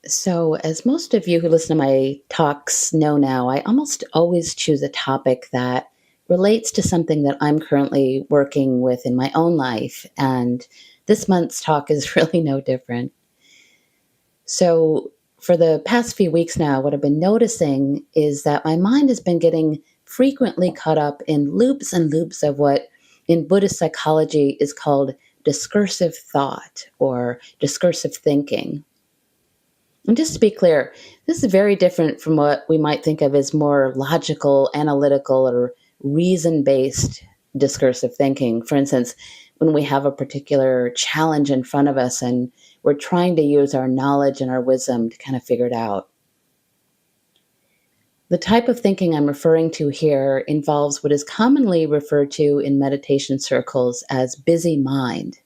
So, as most of you who listen to my talks know now, I almost always choose a topic that relates to something that I'm currently working with in my own life. And this month's talk is really no different. So, for the past few weeks now, what I've been noticing is that my mind has been getting frequently caught up in loops and loops of what in Buddhist psychology is called discursive thought or discursive thinking. And just to be clear, this is very different from what we might think of as more logical, analytical, or reason based discursive thinking. For instance, when we have a particular challenge in front of us and we're trying to use our knowledge and our wisdom to kind of figure it out. The type of thinking I'm referring to here involves what is commonly referred to in meditation circles as busy mind,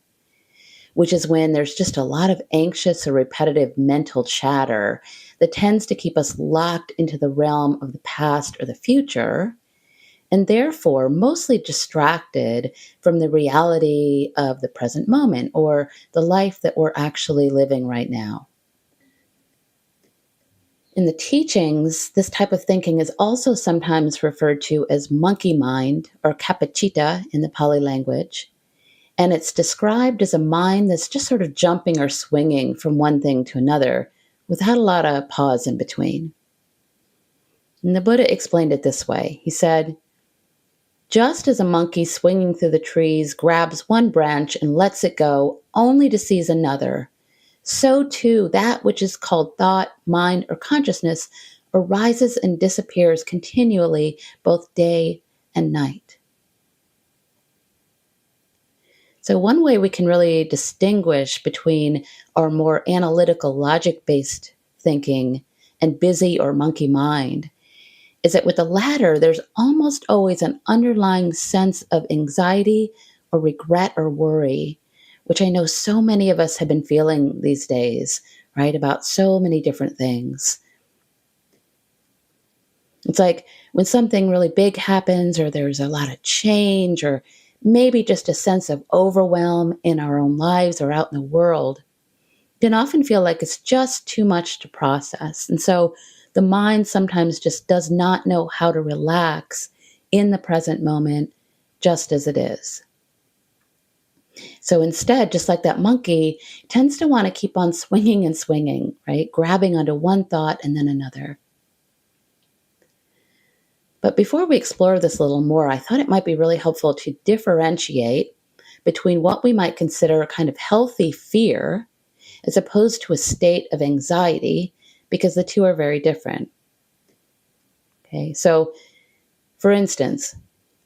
which is when there's just a lot of anxious or repetitive mental chatter that tends to keep us locked into the realm of the past or the future, and therefore mostly distracted from the reality of the present moment or the life that we're actually living right now. In the teachings, this type of thinking is also sometimes referred to as monkey mind or kapacita in the Pali language. And it's described as a mind that's just sort of jumping or swinging from one thing to another without a lot of pause in between. And the Buddha explained it this way. He said, just as a monkey swinging through the trees grabs one branch and lets it go only to seize another, so too that which is called thought, mind, or consciousness arises and disappears continually, both day and night. So, one way we can really distinguish between our more analytical, logic based thinking and busy or monkey mind is that with the latter, there's almost always an underlying sense of anxiety or regret or worry, which I know so many of us have been feeling these days, right? About so many different things. It's like when something really big happens, or there's a lot of change, or maybe just a sense of overwhelm in our own lives or out in the world, can often feel like it's just too much to process. And so the mind sometimes just does not know how to relax in the present moment just as it is. So instead, just like that monkey, tends to want to keep on swinging and swinging, right? Grabbing onto one thought and then another. But before we explore this a little more, I thought it might be really helpful to differentiate between what we might consider a kind of healthy fear as opposed to a state of anxiety, because the two are very different. Okay, so for instance,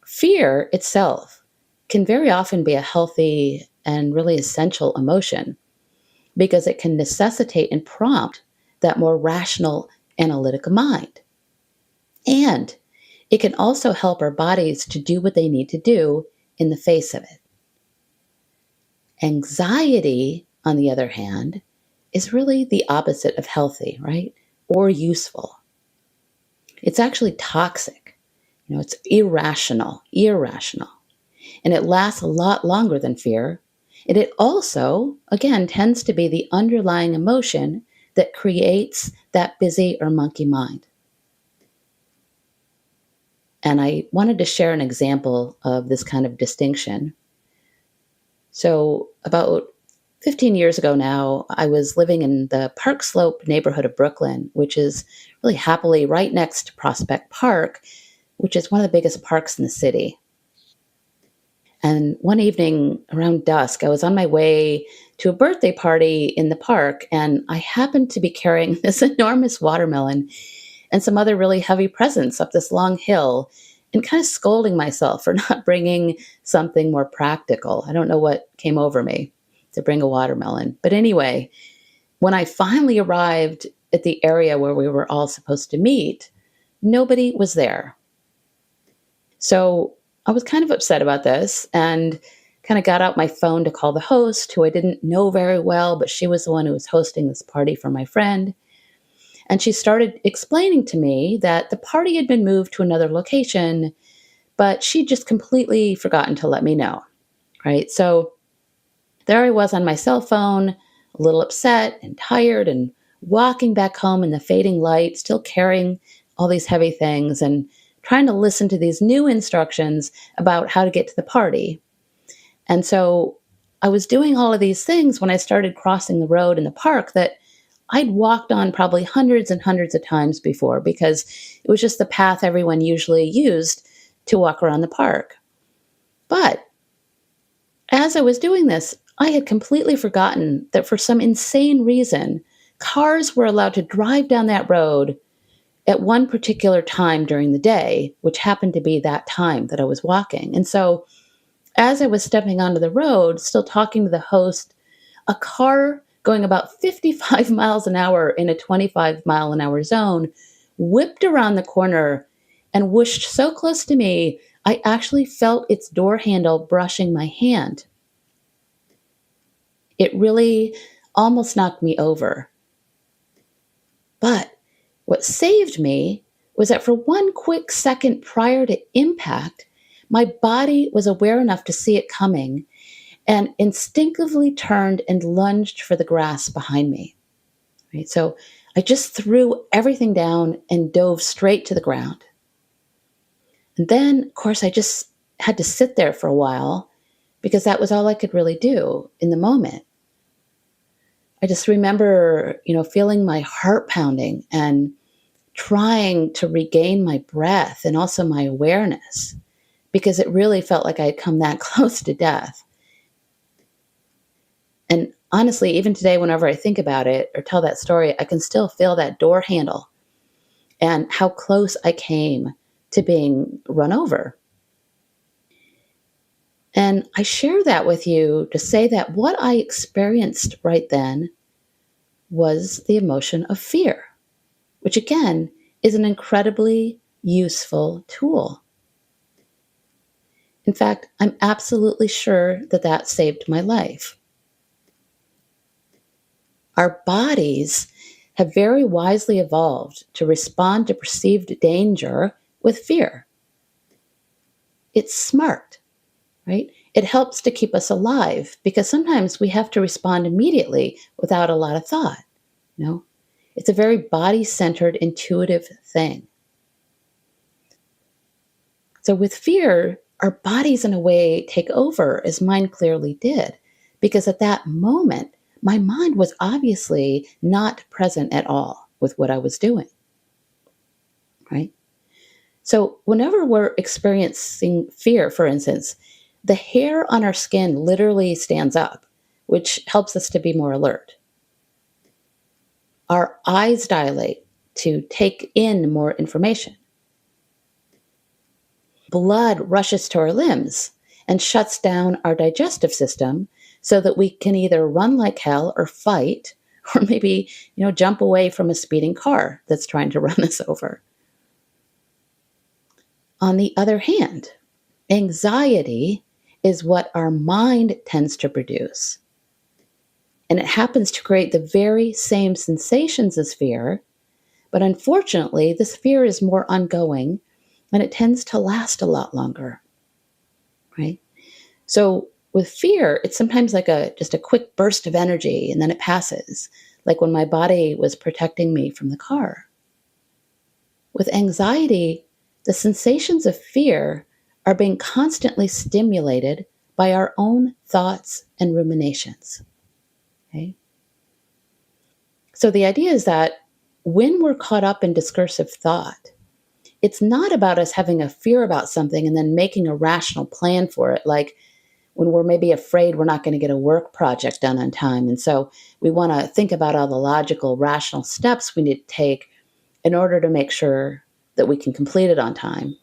fear itself can very often be a healthy and really essential emotion because it can necessitate and prompt that more rational, analytical mind. And it can also help our bodies to do what they need to do in the face of it. Anxiety, on the other hand, is really the opposite of healthy, right? Or useful. It's actually toxic. It's irrational, and it lasts a lot longer than fear. And it also, again, tends to be the underlying emotion that creates that busy or monkey mind. And I wanted to share an example of this kind of distinction. So about 15 years ago now, I was living in the Park Slope neighborhood of Brooklyn, which is really happily right next to Prospect Park, which is one of the biggest parks in the city. And one evening around dusk, I was on my way to a birthday party in the park, and I happened to be carrying this enormous watermelon and some other really heavy presents up this long hill and kind of scolding myself for not bringing something more practical. I don't know what came over me to bring a watermelon. But anyway, when I finally arrived at the area where we were all supposed to meet, nobody was there. So I was kind of upset about this and kind of got out my phone to call the host, who I didn't know very well, but she was the one who was hosting this party for my friend. And she started explaining to me that the party had been moved to another location, but she'd just completely forgotten to let me know, right? So there I was on my cell phone, a little upset and tired and walking back home in the fading light, still carrying all these heavy things and trying to listen to these new instructions about how to get to the party. And so I was doing all of these things when I started crossing the road in the park that I'd walked on probably hundreds and hundreds of times before because it was just the path everyone usually used to walk around the park. But as I was doing this, I had completely forgotten that for some insane reason, cars were allowed to drive down that road at one particular time during the day, which happened to be that time that I was walking. And so as I was stepping onto the road, still talking to the host, a car going about 55 miles an hour in a 25-mile-an-hour zone whipped around the corner and whooshed so close to me, I actually felt its door handle brushing my hand. It really almost knocked me over. But what saved me was that for one quick second prior to impact, my body was aware enough to see it coming and instinctively turned and lunged for the grass behind me. Right? So I just threw everything down and dove straight to the ground. And then, of course, I just had to sit there for a while because that was all I could really do in the moment. I just remember, feeling my heart pounding and trying to regain my breath and also my awareness because it really felt like I had come that close to death. And honestly, even today, whenever I think about it or tell that story, I can still feel that door handle and how close I came to being run over. And I share that with you to say that what I experienced right then was the emotion of fear, which again is an incredibly useful tool. In fact, I'm absolutely sure that that saved my life. Our bodies have very wisely evolved to respond to perceived danger with fear. It's smart, right? It helps to keep us alive because sometimes we have to respond immediately without a lot of thought. It's a very body-centered, intuitive thing. So with fear, our bodies in a way take over as mine clearly did, because at that moment, my mind was obviously not present at all with what I was doing, right? So whenever we're experiencing fear, for instance, the hair on our skin literally stands up, which helps us to be more alert. Our eyes dilate to take in more information. Blood rushes to our limbs and shuts down our digestive system so that we can either run like hell or fight, or maybe, jump away from a speeding car that's trying to run us over. On the other hand, anxiety is what our mind tends to produce. And it happens to create the very same sensations as fear, but unfortunately, this fear is more ongoing and it tends to last a lot longer, right? So with fear, it's sometimes like just a quick burst of energy and then it passes, like when my body was protecting me from the car. With anxiety, the sensations of fear are being constantly stimulated by our own thoughts and ruminations. Okay? So the idea is that when we're caught up in discursive thought, it's not about us having a fear about something and then making a rational plan for it, like when we're maybe afraid we're not going to get a work project done on time. And so we want to think about all the logical, rational steps we need to take in order to make sure that we can complete it on time.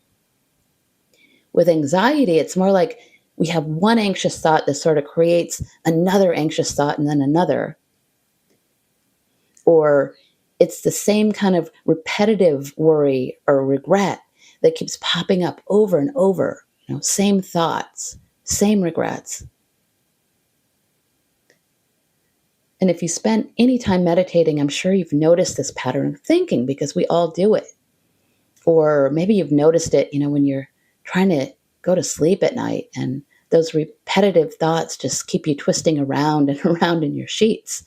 With anxiety, it's more like we have one anxious thought that sort of creates another anxious thought and then another. Or it's the same kind of repetitive worry or regret that keeps popping up over and over. Same thoughts, same regrets. And if you spent any time meditating, I'm sure you've noticed this pattern of thinking because we all do it. Or maybe you've noticed it, when you're trying to go to sleep at night and those repetitive thoughts just keep you twisting around and around in your sheets,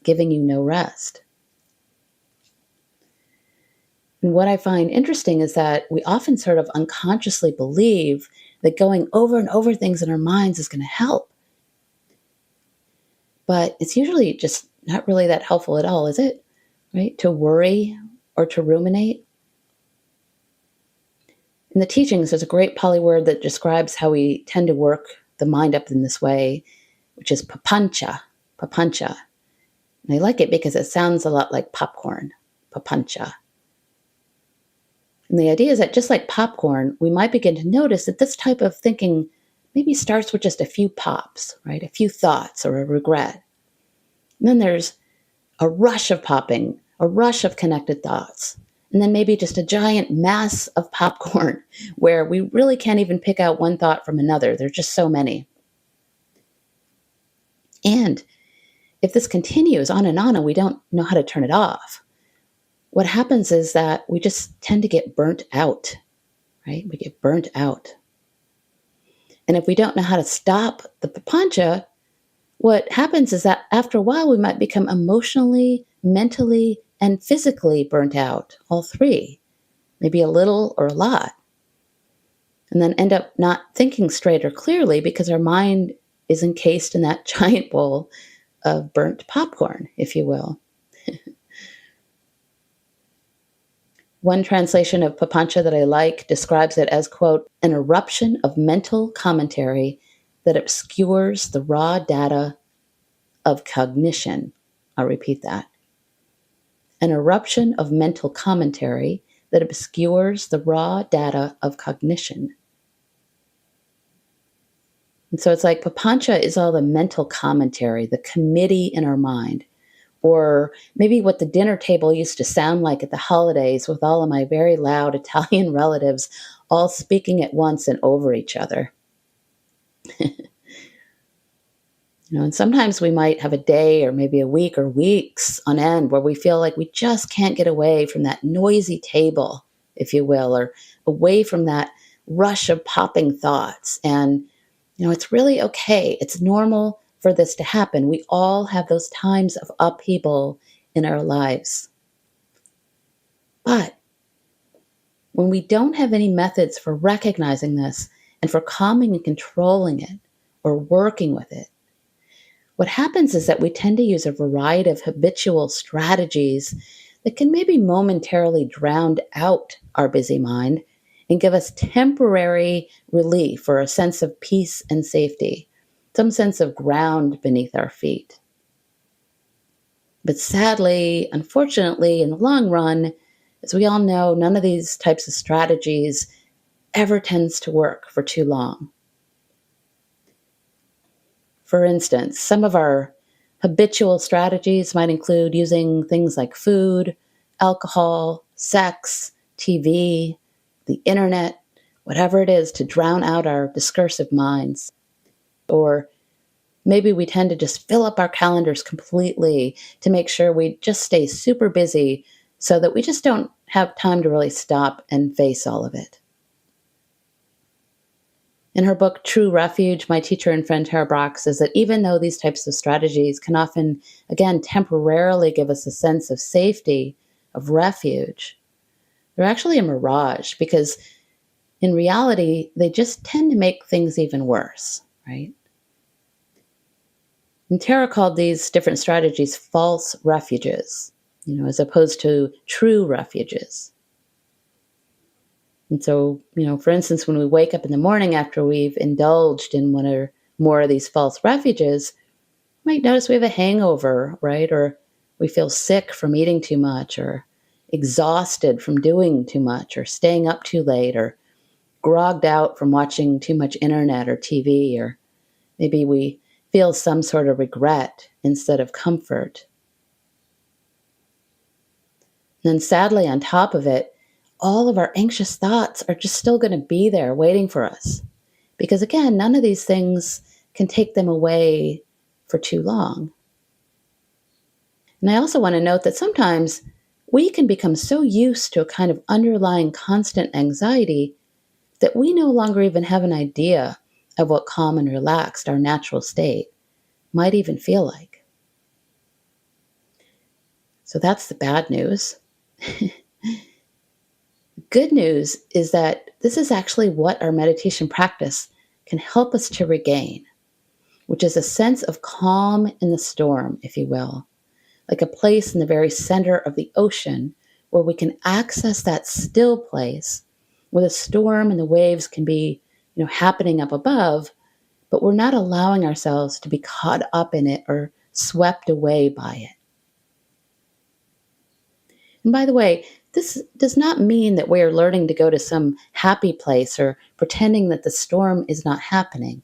giving you no rest. And what I find interesting is that we often sort of unconsciously believe that going over and over things in our minds is going to help. But it's usually just not really that helpful at all, is it? Right? To worry or to ruminate. In the teachings, there's a great Pali word that describes how we tend to work the mind up in this way, which is papancha. Papancha. And I like it because it sounds a lot like popcorn. Papancha. And the idea is that just like popcorn, we might begin to notice that this type of thinking maybe starts with just a few pops, right? A few thoughts or a regret. And then there's a rush of popping, a rush of connected thoughts, and then maybe just a giant mass of popcorn where we really can't even pick out one thought from another. There's just so many. And if this continues on and we don't know how to turn it off, what happens is that we just tend to get burnt out, right? We get burnt out. And if we don't know how to stop the papancha, what happens is that after a while, we might become emotionally, mentally, and physically burnt out, all three, maybe a little or a lot, and then end up not thinking straight or clearly because our mind is encased in that giant bowl of burnt popcorn, if you will. One translation of papancha that I like describes it as, quote, an eruption of mental commentary that obscures the raw data of cognition. I'll repeat that. An eruption of mental commentary that obscures the raw data of cognition. And so it's like papancha is all the mental commentary, the committee in our mind, or maybe what the dinner table used to sound like at the holidays with all of my very loud Italian relatives all speaking at once and over each other. And sometimes we might have a day or maybe a week or weeks on end where we feel like we just can't get away from that noisy table, if you will, or away from that rush of popping thoughts. And, it's really okay. It's normal for this to happen. We all have those times of upheaval in our lives. But when we don't have any methods for recognizing this and for calming and controlling it or working with it, what happens is that we tend to use a variety of habitual strategies that can maybe momentarily drown out our busy mind and give us temporary relief or a sense of peace and safety, some sense of ground beneath our feet. But sadly, unfortunately, in the long run, as we all know, none of these types of strategies ever tends to work for too long. For instance, some of our habitual strategies might include using things like food, alcohol, sex, TV, the internet, whatever it is to drown out our discursive minds. Or maybe we tend to just fill up our calendars completely to make sure we just stay super busy so that we just don't have time to really stop and face all of it. In her book, True Refuge, my teacher and friend Tara Brock says that even though these types of strategies can often, again, temporarily give us a sense of safety, of refuge, they're actually a mirage because in reality, they just tend to make things even worse, right? And Tara called these different strategies false refuges, as opposed to true refuges. And so, for instance, when we wake up in the morning after we've indulged in one or more of these false refuges, we might notice we have a hangover, right? Or we feel sick from eating too much, or exhausted from doing too much, or staying up too late, or grogged out from watching too much internet or TV, or maybe we feel some sort of regret instead of comfort. And then sadly, on top of it, all of our anxious thoughts are just still going to be there waiting for us. Because again, none of these things can take them away for too long. And I also want to note that sometimes we can become so used to a kind of underlying constant anxiety that we no longer even have an idea of what calm and relaxed, our natural state, might even feel like. So that's the bad news. good news is that this is actually what our meditation practice can help us to regain, which is a sense of calm in the storm, if you will, like a place in the very center of the ocean where we can access that still place where the storm and the waves can be, happening up above, but we're not allowing ourselves to be caught up in it or swept away by it. And by the way, this does not mean that we are learning to go to some happy place or pretending that the storm is not happening,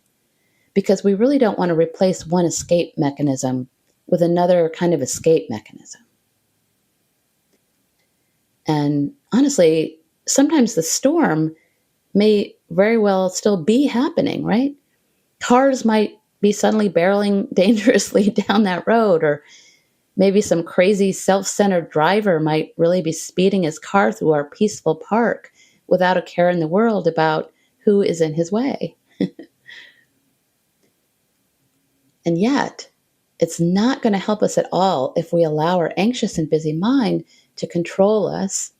because we really don't want to replace one escape mechanism with another kind of escape mechanism. And honestly, sometimes the storm may very well still be happening, right? Cars might be suddenly barreling dangerously down that road, or maybe some crazy self-centered driver might really be speeding his car through our peaceful park without a care in the world about who is in his way. And yet, it's not going to help us at all if we allow our anxious and busy mind to control us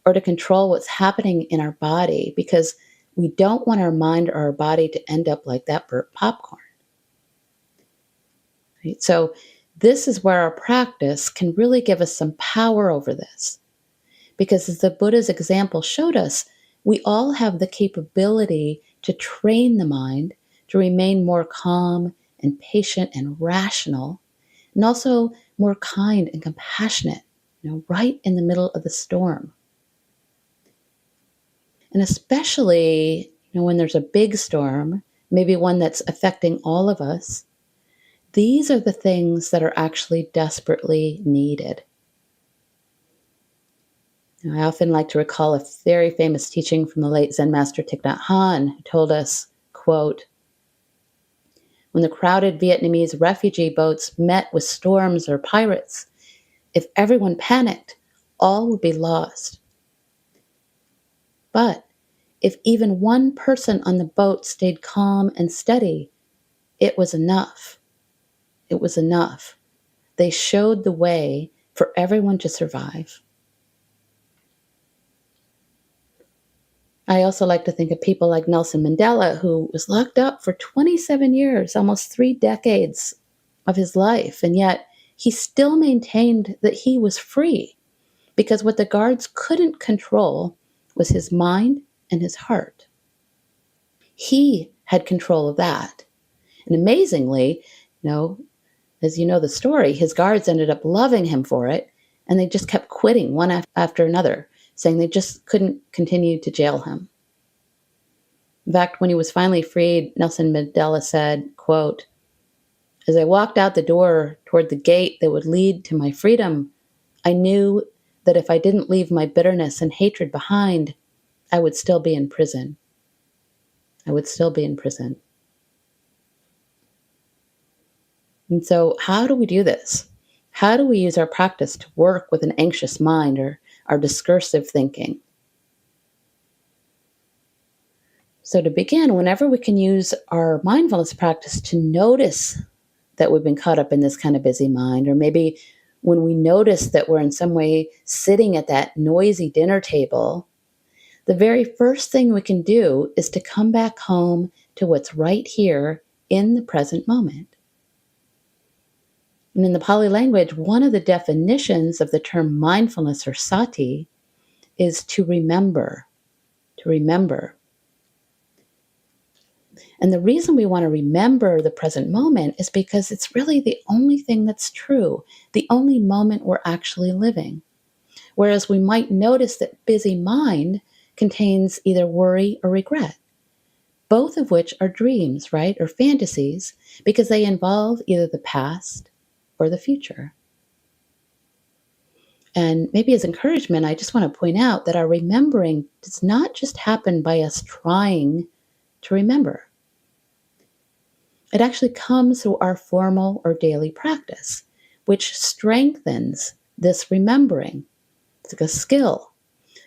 or to control what's happening in our body, because we don't want our mind or our body to end up like that burnt popcorn. Right? So this is where our practice can really give us some power over this. Because as the Buddha's example showed us, we all have the capability to train the mind to remain more calm and patient and rational, and also more kind and compassionate, right in the middle of the storm. And especially, when there's a big storm, maybe one that's affecting all of us, these are the things that are actually desperately needed. I often like to recall a very famous teaching from the late Zen master Thich Nhat Hanh, who told us, quote, "When the crowded Vietnamese refugee boats met with storms or pirates, if everyone panicked, all would be lost. But if even one person on the boat stayed calm and steady, it was enough. It was enough. They showed the way for everyone to survive." I also like to think of people like Nelson Mandela, who was locked up for 27 years, almost 3 decades of his life, and yet he still maintained that he was free, because what the guards couldn't control was his mind and his heart. He had control of that. And amazingly, as you know the story, his guards ended up loving him for it, and they just kept quitting one after another, saying they just couldn't continue to jail him. In fact, when he was finally freed, Nelson Mandela said, quote, "As I walked out the door toward the gate that would lead to my freedom, I knew that if I didn't leave my bitterness and hatred behind, I would still be in prison. I would still be in prison." And so how do we do this? How do we use our practice to work with an anxious mind or our discursive thinking? So to begin, whenever we can use our mindfulness practice to notice that we've been caught up in this kind of busy mind, or maybe when we notice that we're in some way sitting at that noisy dinner table, the very first thing we can do is to come back home to what's right here in the present moment. And in the Pali language, one of the definitions of the term mindfulness or sati is to remember, to remember. And the reason we want to remember the present moment is because it's really the only thing that's true, the only moment we're actually living. Whereas we might notice that busy mind contains either worry or regret, both of which are dreams, right, or fantasies, because they involve either the past or the future. And maybe as encouragement, I just want to point out that our remembering does not just happen by us trying to remember. It actually comes through our formal or daily practice, which strengthens this remembering. It's like a skill.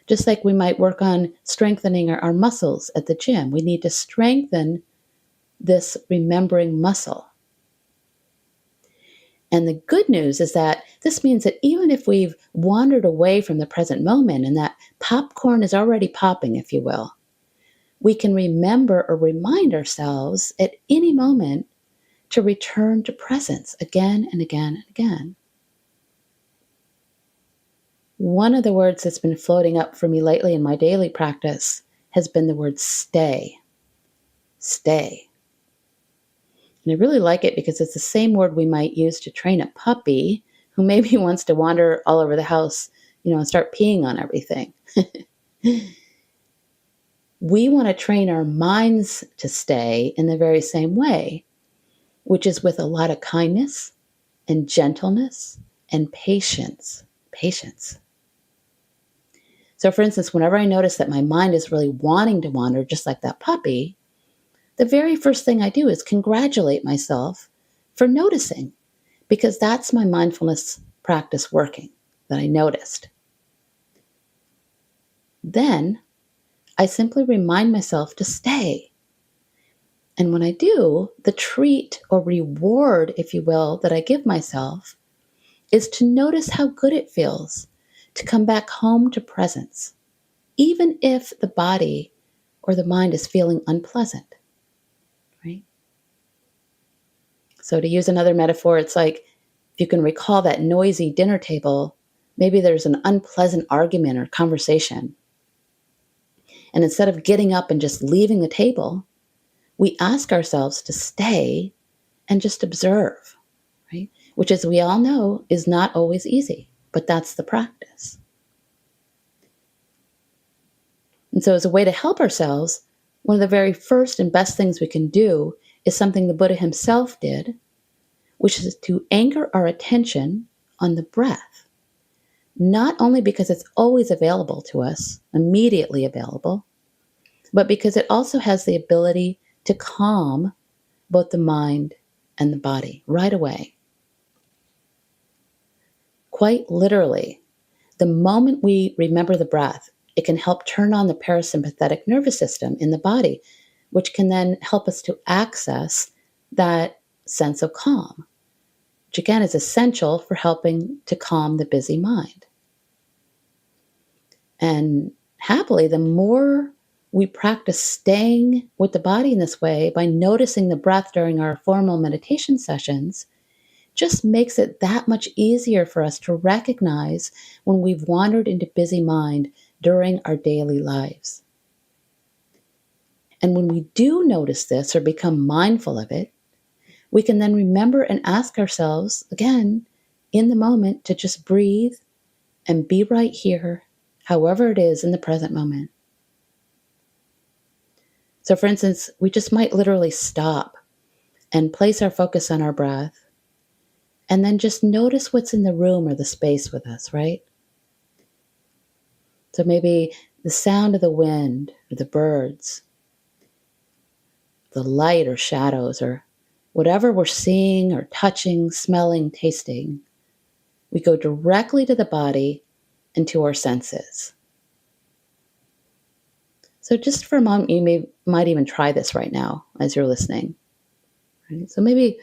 Just like we might work on strengthening our muscles at the gym, we need to strengthen this remembering muscle. And the good news is that this means that even if we've wandered away from the present moment and that popcorn is already popping, if you will, we can remember or remind ourselves at any moment to return to presence again and again and again. One of the words that's been floating up for me lately in my daily practice has been the word stay. Stay. And I really like it because it's the same word we might use to train a puppy who maybe wants to wander all over the house, and start peeing on everything. We want to train our minds to stay in the very same way, which is with a lot of kindness and gentleness and patience. Patience. So, for instance, whenever I notice that my mind is really wanting to wander, just like that puppy, the very first thing I do is congratulate myself for noticing, because that's my mindfulness practice working, that I noticed. Then I simply remind myself to stay. And when I do, the treat or reward, if you will, that I give myself is to notice how good it feels to come back home to presence, even if the body or the mind is feeling unpleasant, right? So to use another metaphor, it's like if you can recall that noisy dinner table, maybe there's an unpleasant argument or conversation. And instead of getting up and just leaving the table, we ask ourselves to stay and just observe, right? Which, as we all know, is not always easy, but that's the practice. And so as a way to help ourselves, one of the very first and best things we can do is something the Buddha himself did, which is to anchor our attention on the breath, not only because it's always available to us, immediately available, but because it also has the ability to calm both the mind and the body right away. Quite literally, the moment we remember the breath, it can help turn on the parasympathetic nervous system in the body, which can then help us to access that sense of calm, which again is essential for helping to calm the busy mind. And happily, the more we practice staying with the body in this way by noticing the breath during our formal meditation sessions, just makes it that much easier for us to recognize when we've wandered into busy mind during our daily lives. And when we do notice this or become mindful of it, we can then remember and ask ourselves again in the moment to just breathe and be right here, however it is in the present moment. So for instance, we just might literally stop and place our focus on our breath and then just notice what's in the room or the space with us, right? So maybe the sound of the wind or the birds, the light or shadows, or whatever we're seeing or touching, smelling, tasting. We go directly to the body and to our senses. So just for a moment, you might even try this right now as you're listening. Right? So maybe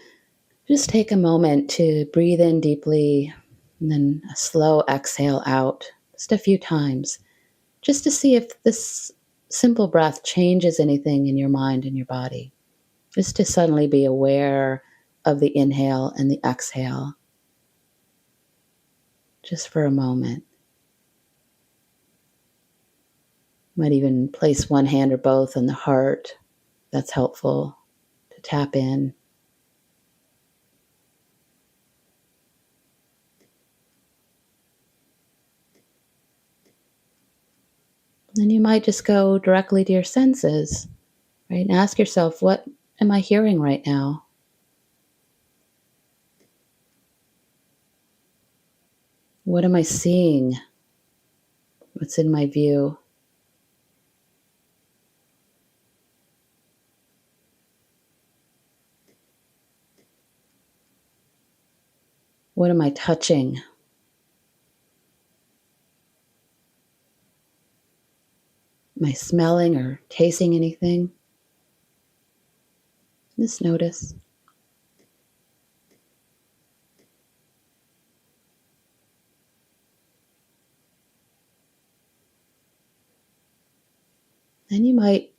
just take a moment to breathe in deeply and then a slow exhale out just a few times, just to see if this simple breath changes anything in your mind and your body. Just to suddenly be aware of the inhale and the exhale, just for a moment. You might even place one hand or both on the heart. That's helpful to tap in. Then you might just go directly to your senses, right? And ask yourself, what am I hearing right now? What am I seeing? What's in my view? What am I touching? Am I smelling or tasting anything? Just notice. And you might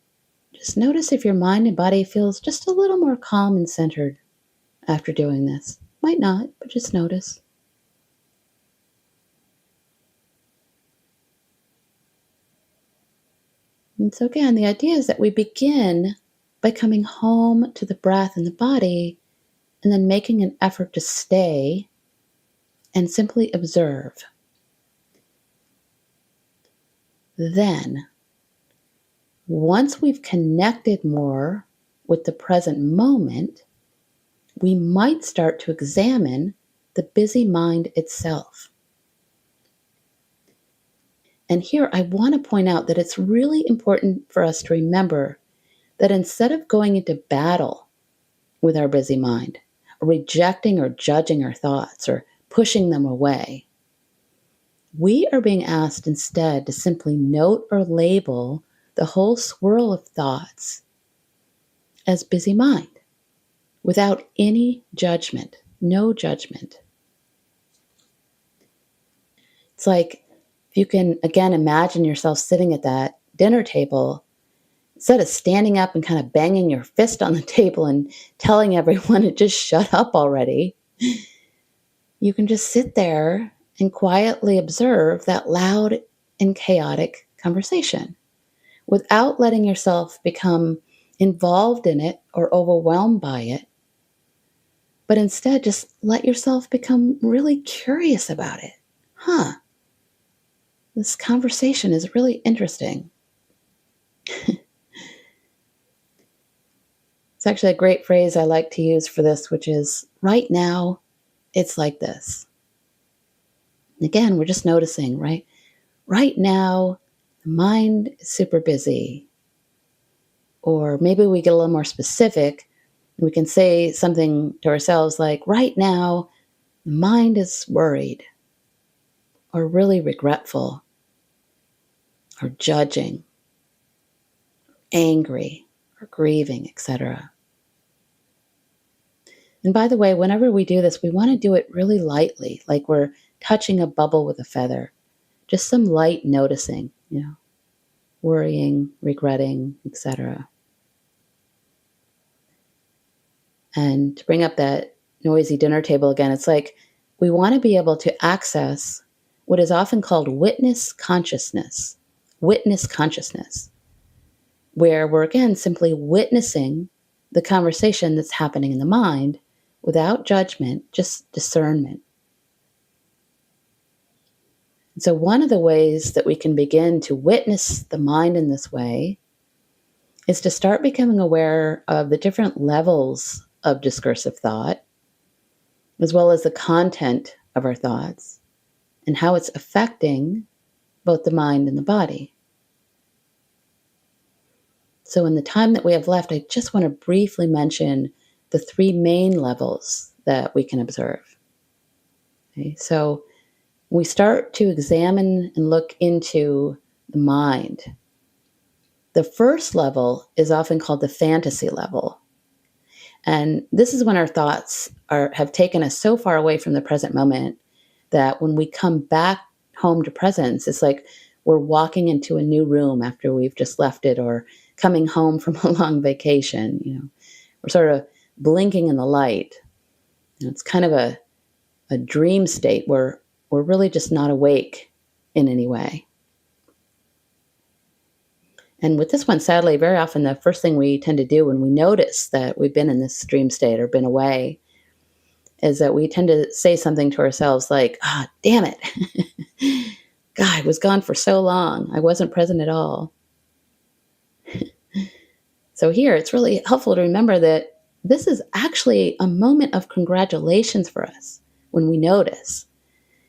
just notice if your mind and body feels just a little more calm and centered after doing this. Might not, but just notice. And so again, the idea is that we begin by coming home to the breath and the body and then making an effort to stay and simply observe. Then, once we've connected more with the present moment, we might start to examine the busy mind itself. And here I want to point out that it's really important for us to remember that instead of going into battle with our busy mind, or rejecting or judging our thoughts, or pushing them away, we are being asked instead to simply note or label the whole swirl of thoughts as busy mind, without any judgment, no judgment. It's like if you can, again, imagine yourself sitting at that dinner table, instead of standing up and kind of banging your fist on the table and telling everyone to just shut up already, you can just sit there and quietly observe that loud and chaotic conversation without letting yourself become involved in it or overwhelmed by it, but instead just let yourself become really curious about it. This conversation is really interesting. It's actually a great phrase I like to use for this, which is, right now, it's like this. And again, we're just noticing, right? Right now, the mind is super busy. Or maybe we get a little more specific. We can say something to ourselves like, right now, the mind is worried, or really regretful, or judging, angry, or grieving, etc. And by the way, whenever we do this, we want to do it really lightly, like we're touching a bubble with a feather. Just some light noticing, worrying, regretting, etc. And to bring up that noisy dinner table again, it's like we want to be able to access what is often called witness consciousness, where we're again simply witnessing the conversation that's happening in the mind without judgment, just discernment. And so one of the ways that we can begin to witness the mind in this way is to start becoming aware of the different levels of discursive thought, as well as the content of our thoughts, and how it's affecting both the mind and the body. So in the time that we have left, I just want to briefly mention the three main levels that we can observe. Okay, so we start to examine and look into the mind. The first level is often called the fantasy level. And this is when our thoughts have taken us so far away from the present moment that when we come back home to presence, it's like we're walking into a new room after we've just left it, or coming home from a long vacation. We're sort of blinking in the light. It's kind of a dream state where we're really just not awake in any way. And with this one, sadly, very often the first thing we tend to do when we notice that we've been in this dream state or been away is that we tend to say something to ourselves like, damn it. God, I was gone for so long. I wasn't present at all. So here, it's really helpful to remember that this is actually a moment of congratulations for us when we notice.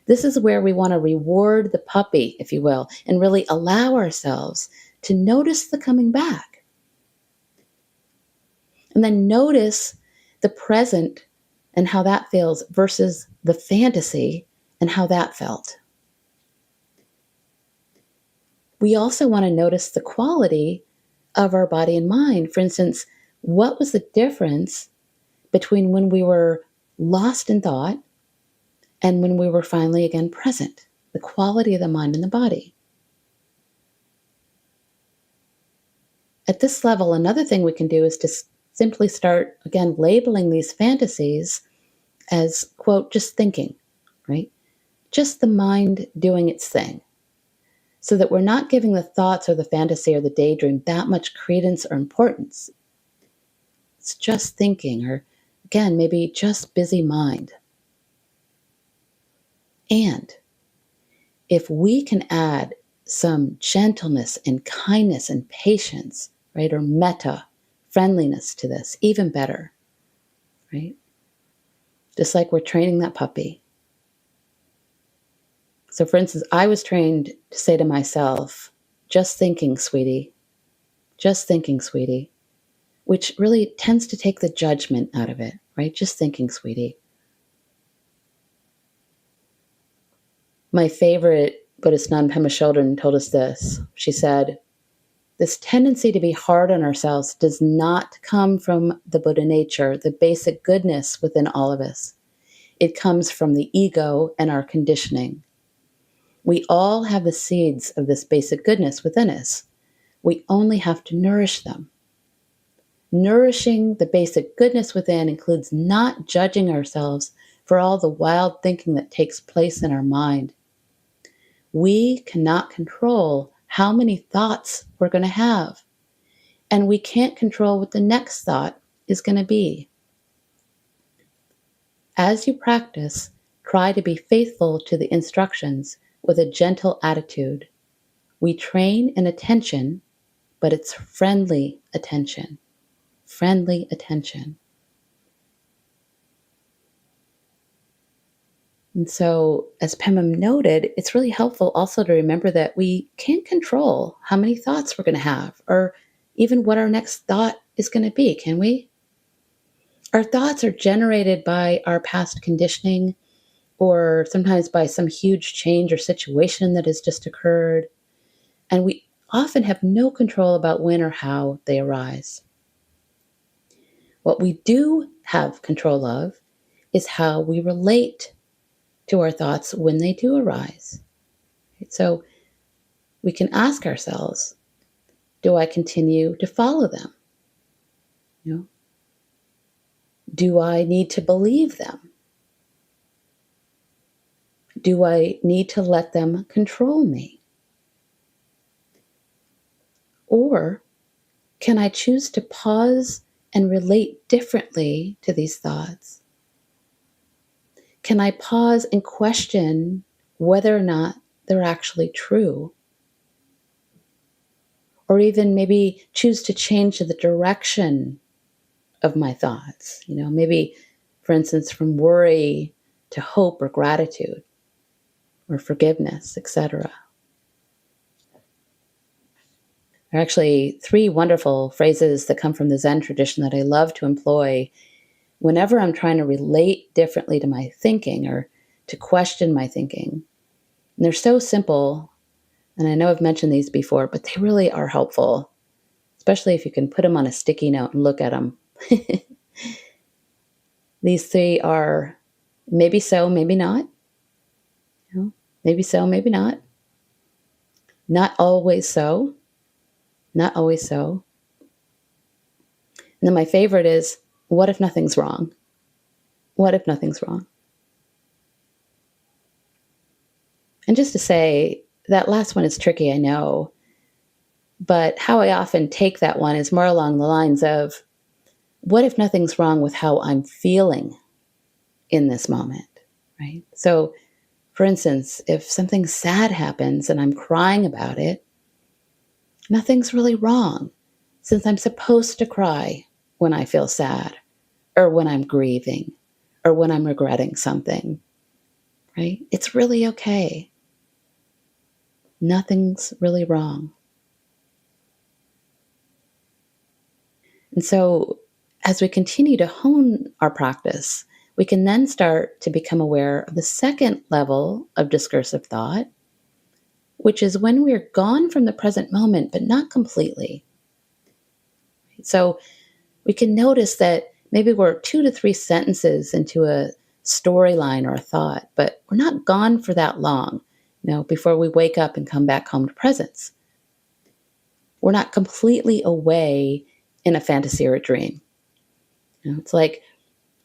This is where we want to reward the puppy, if you will, and really allow ourselves to notice the coming back. And then notice the present and how that feels versus the fantasy and how that felt. We also want to notice the quality of our body and mind. For instance, what was the difference between when we were lost in thought and when we were finally again present? The quality of the mind and the body. At this level, another thing we can do is to simply start, again, labeling these fantasies as, quote, just thinking, right? Just the mind doing its thing, so that we're not giving the thoughts or the fantasy or the daydream that much credence or importance. It's just thinking, or again, maybe just busy mind. And if we can add some gentleness and kindness and patience, right, or metta, friendliness to this, even better, right? Just like we're training that puppy. So, for instance, I was trained to say to myself, just thinking, sweetie, just thinking, sweetie, which really tends to take the judgment out of it, right? Just thinking, sweetie. My favorite Buddhist nun, Pema Chodron, told us this. She said, this tendency to be hard on ourselves does not come from the Buddha nature, the basic goodness within all of us. It comes from the ego and our conditioning. We all have the seeds of this basic goodness within us. We only have to nourish them. Nourishing the basic goodness within includes not judging ourselves for all the wild thinking that takes place in our mind. We cannot control how many thoughts we're going to have, and we can't control what the next thought is going to be. As you practice, try to be faithful to the instructions with a gentle attitude. We train in attention, but it's friendly attention. Friendly attention. And so, as Pema noted, it's really helpful also to remember that we can't control how many thoughts we're going to have, or even what our next thought is going to be, can we? Our thoughts are generated by our past conditioning, or sometimes by some huge change or situation that has just occurred. And we often have no control about when or how they arise. What we do have control of is how we relate to our thoughts when they do arise. So we can ask ourselves, do I continue to follow them? You know, do I need to believe them? Do I need to let them control me? Or can I choose to pause and relate differently to these thoughts? Can I pause and question whether or not they're actually true? Or even maybe choose to change the direction of my thoughts. Maybe, for instance, from worry to hope or gratitude or forgiveness, etc. There are actually three wonderful phrases that come from the Zen tradition that I love to employ whenever I'm trying to relate differently to my thinking or to question my thinking. And they're so simple, and I know I've mentioned these before, but they really are helpful, especially if you can put them on a sticky note and look at them. These three are maybe so, maybe not. Maybe so, maybe not. Not always so. Not always so. And then my favorite is, what if nothing's wrong? What if nothing's wrong? And just to say, that last one is tricky, I know. But how I often take that one is more along the lines of, what if nothing's wrong with how I'm feeling in this moment, right? So, for instance, if something sad happens and I'm crying about it, nothing's really wrong, since I'm supposed to cry when I feel sad, or when I'm grieving, or when I'm regretting something, right? It's really okay. Nothing's really wrong. And so, as we continue to hone our practice, we can then start to become aware of the second level of discursive thought, which is when we're gone from the present moment, but not completely. So we can notice that maybe we're 2 to 3 sentences into a storyline or a thought, but we're not gone for that long, before we wake up and come back home to presence. we're not completely away in a fantasy or a dream. It's like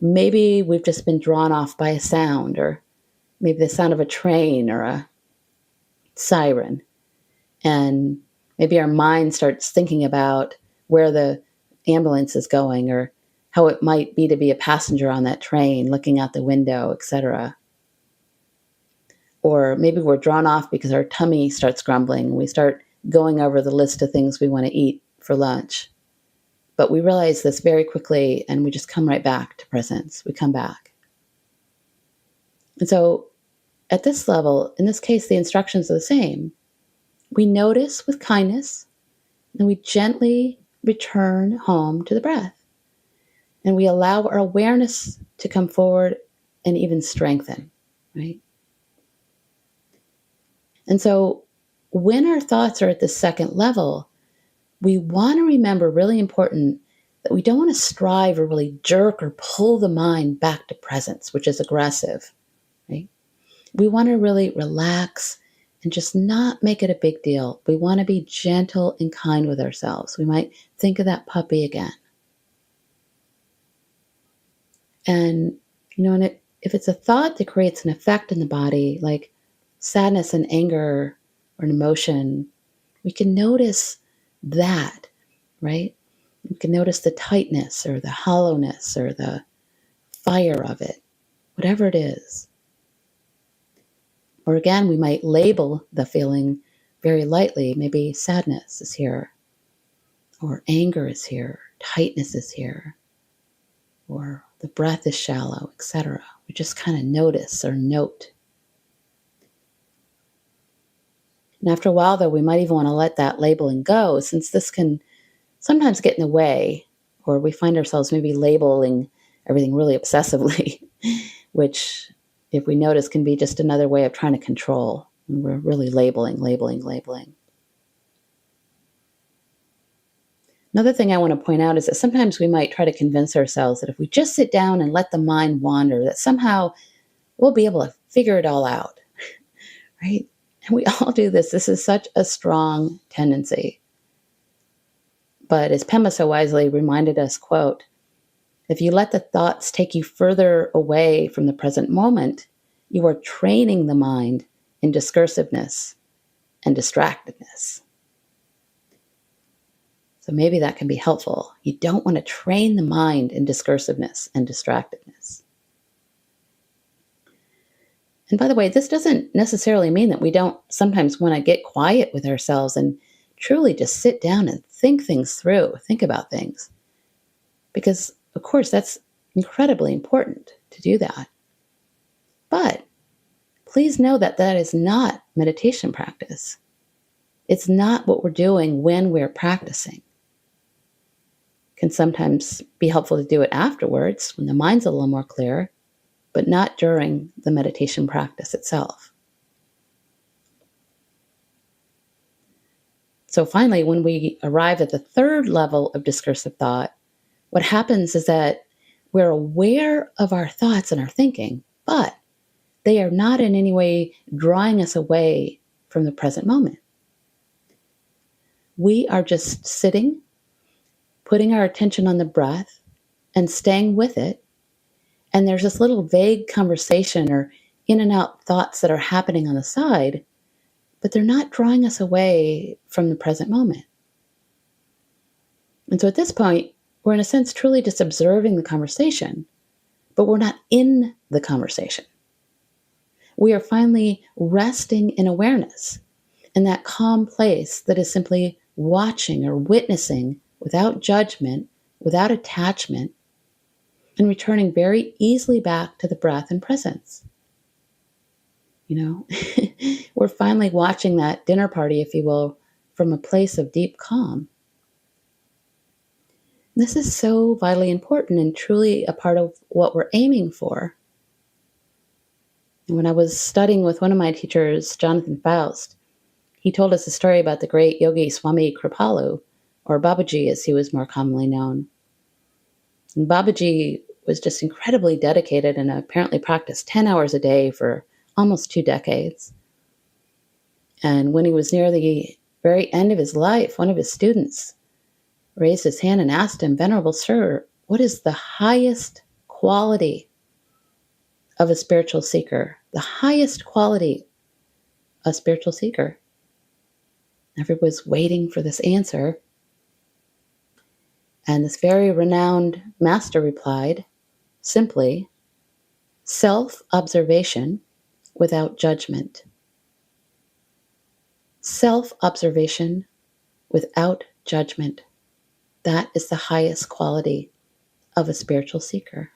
maybe we've just been drawn off by a sound, or maybe the sound of a train or a siren. And maybe our mind starts thinking about where the ambulance is going, or how it might be to be a passenger on that train, looking out the window, etc. Or maybe we're drawn off because our tummy starts grumbling. We start going over the list of things we want to eat for lunch. But we realize this very quickly, and we just come right back to presence. We come back. And so at this level, in this case, the instructions are the same. We notice with kindness, and we gently return home to the breath. And we allow our awareness to come forward and even strengthen, right? And so when our thoughts are at the second level, we want to remember, really important, that we don't want to strive or really jerk or pull the mind back to presence, which is aggressive, right? We want to really relax and just not make it a big deal. We want to be gentle and kind with ourselves. We might think of that puppy again. And, if it's a thought that creates an effect in the body, like sadness and anger or an emotion, we can notice that, right? We can notice the tightness or the hollowness or the fire of it, whatever it is. Or again, we might label the feeling very lightly. Maybe sadness is here, or anger is here, tightness is here, or the breath is shallow, etc. We just kind of notice or note. And after a while, though, we might even want to let that labeling go, since this can sometimes get in the way, or we find ourselves maybe labeling everything really obsessively, which, if we notice, can be just another way of trying to control. And we're really labeling. Another thing I want to point out is that sometimes we might try to convince ourselves that if we just sit down and let the mind wander, that somehow we'll be able to figure it all out, right? And we all do this. This is such a strong tendency. But as Pema so wisely reminded us, quote, "If you let the thoughts take you further away from the present moment, you are training the mind in discursiveness and distractedness." So maybe that can be helpful. You don't want to train the mind in discursiveness and distractedness. And by the way, this doesn't necessarily mean that we don't sometimes want to get quiet with ourselves and truly just sit down and think things through, think about things. Because, of course, that's incredibly important to do that. But please know that that is not meditation practice. It's not what we're doing when we're practicing. It can sometimes be helpful to do it afterwards when the mind's a little more clear, but not during the meditation practice itself. So finally, when we arrive at the third level of discursive thought, what happens is that we're aware of our thoughts and our thinking, but they are not in any way drawing us away from the present moment. We are just sitting, putting our attention on the breath and staying with it. And there's this little vague conversation or in and out thoughts that are happening on the side, but they're not drawing us away from the present moment. And so at this point, we're in a sense truly just observing the conversation, but we're not in the conversation. We are finally resting in awareness, in that calm place that is simply watching or witnessing without judgment, without attachment, and returning very easily back to the breath and presence. We're finally watching that dinner party, if you will, from a place of deep calm. This is so vitally important and truly a part of what we're aiming for. And when I was studying with one of my teachers, Jonathan Faust, he told us a story about the great yogi Swami Kripalu, or Babaji as he was more commonly known. And Babaji was just incredibly dedicated and apparently practiced 10 hours a day for almost 2 decades. And when he was near the very end of his life, one of his students raised his hand and asked him, "Venerable Sir, what is the highest quality of a spiritual seeker?" The highest quality of a spiritual seeker. Everyone was waiting for this answer. And this very renowned master replied simply, self-observation without judgment. Self-observation without judgment. That is the highest quality of a spiritual seeker.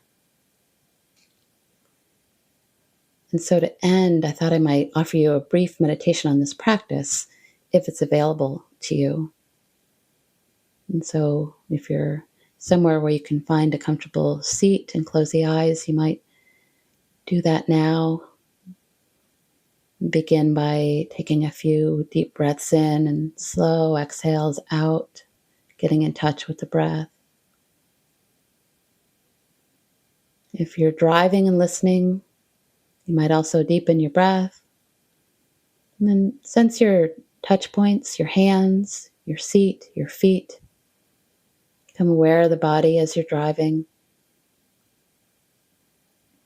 And so to end, I thought I might offer you a brief meditation on this practice if it's available to you. And so if you're somewhere where you can find a comfortable seat and close the eyes, you might do that now. Begin by taking a few deep breaths in and slow exhales out, getting in touch with the breath. If you're driving and listening, you might also deepen your breath. And then sense your touch points, your hands, your seat, your feet. Become aware of the body as you're driving.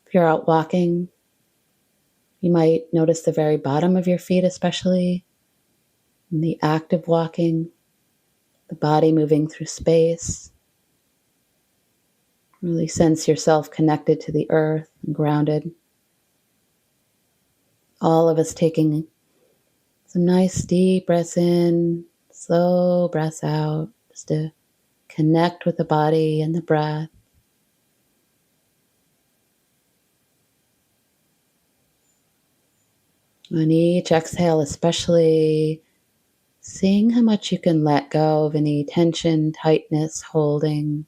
If you're out walking, you might notice the very bottom of your feet, especially in the act of walking, the body moving through space. Really sense yourself connected to the earth and grounded. All of us taking some nice deep breaths in, slow breaths out, just to connect with the body and the breath. On each exhale, especially seeing how much you can let go of any tension, tightness, holding.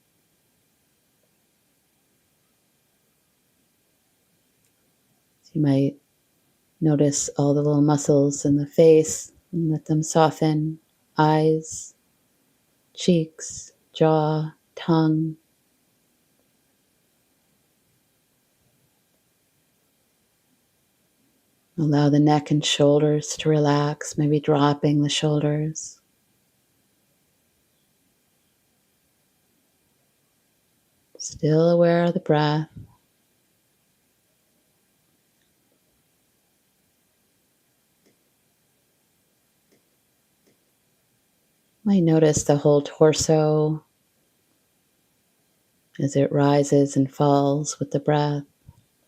So you might notice all the little muscles in the face and let them soften. Eyes, cheeks, jaw, tongue. Allow the neck and shoulders to relax, maybe dropping the shoulders. Still aware of the breath. Might notice the whole torso as it rises and falls with the breath,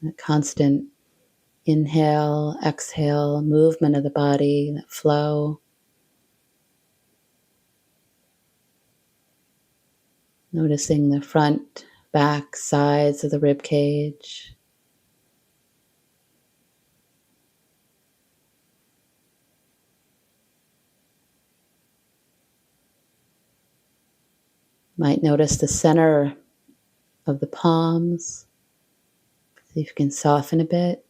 that constant inhale, exhale, movement of the body, that flow. Noticing the front, back, sides of the rib cage. Might notice the center of the palms. See if you can soften a bit.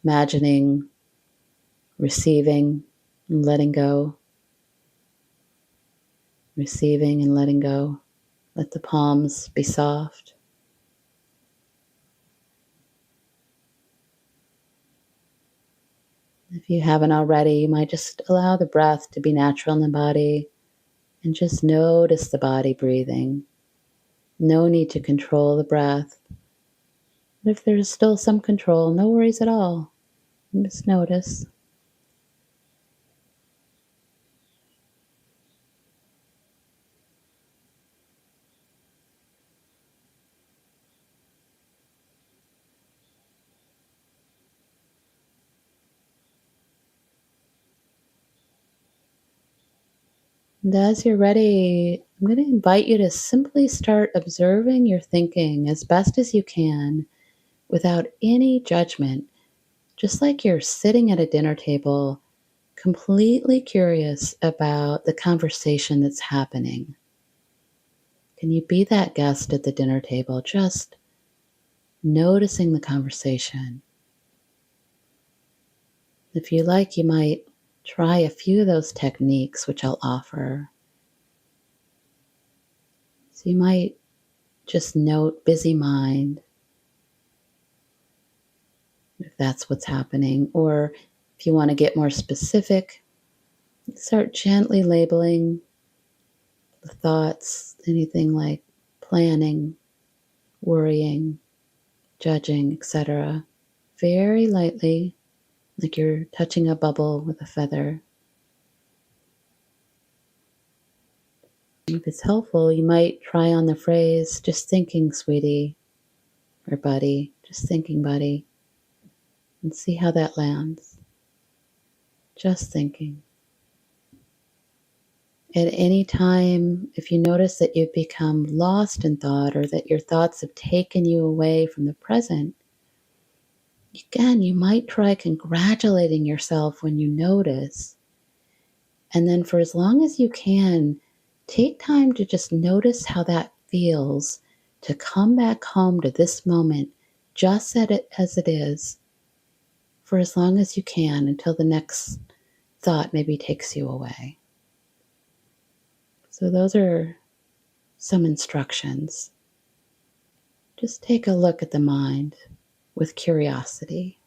Imagining receiving and letting go. Receiving and letting go. Let the palms be soft. If you haven't already, you might just allow the breath to be natural in the body and just notice the body breathing. No need to control the breath. But if there's still some control, no worries at all. Just notice. And as you're ready, I'm going to invite you to simply start observing your thinking as best as you can without any judgment, just like you're sitting at a dinner table, completely curious about the conversation that's happening. Can you be that guest at the dinner table, just noticing the conversation? If you like, you might try a few of those techniques which I'll offer. So you might just note busy mind, if that's what's happening. Or if you want to get more specific, Start gently labeling the thoughts, anything like planning, worrying, judging, etc. Very lightly, like you're touching a bubble with a feather. If it's helpful, you might try on the phrase, just thinking, sweetie, or buddy, just thinking, buddy, and see how that lands. Just thinking. At any time, if you notice that you've become lost in thought or that your thoughts have taken you away from the present, again, you might try congratulating yourself when you notice. And then for as long as you can, take time to just notice how that feels, to come back home to this moment, just set it as it is, for as long as you can until the next thought maybe takes you away. So those are some instructions. Just take a look at the mind with curiosity.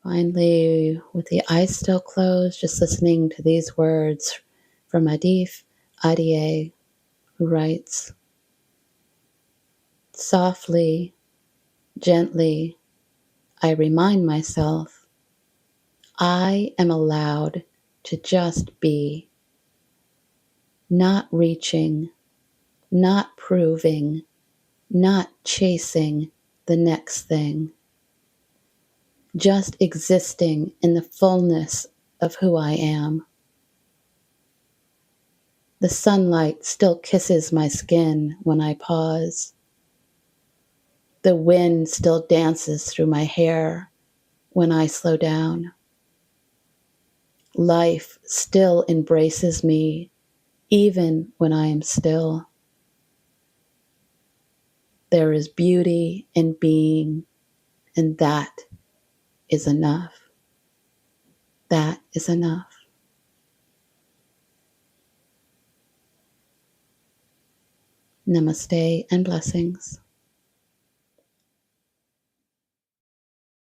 Finally, with the eyes still closed, just listening to these words from Adif Adie, who writes, softly, gently, I remind myself, I am allowed to just be, not reaching, not proving, not chasing the next thing, just existing in the fullness of who I am. The sunlight still kisses my skin when I pause. The wind still dances through my hair when I slow down. Life still embraces me even when I am still. There is beauty in being, and that is enough. That is enough. Namaste and blessings.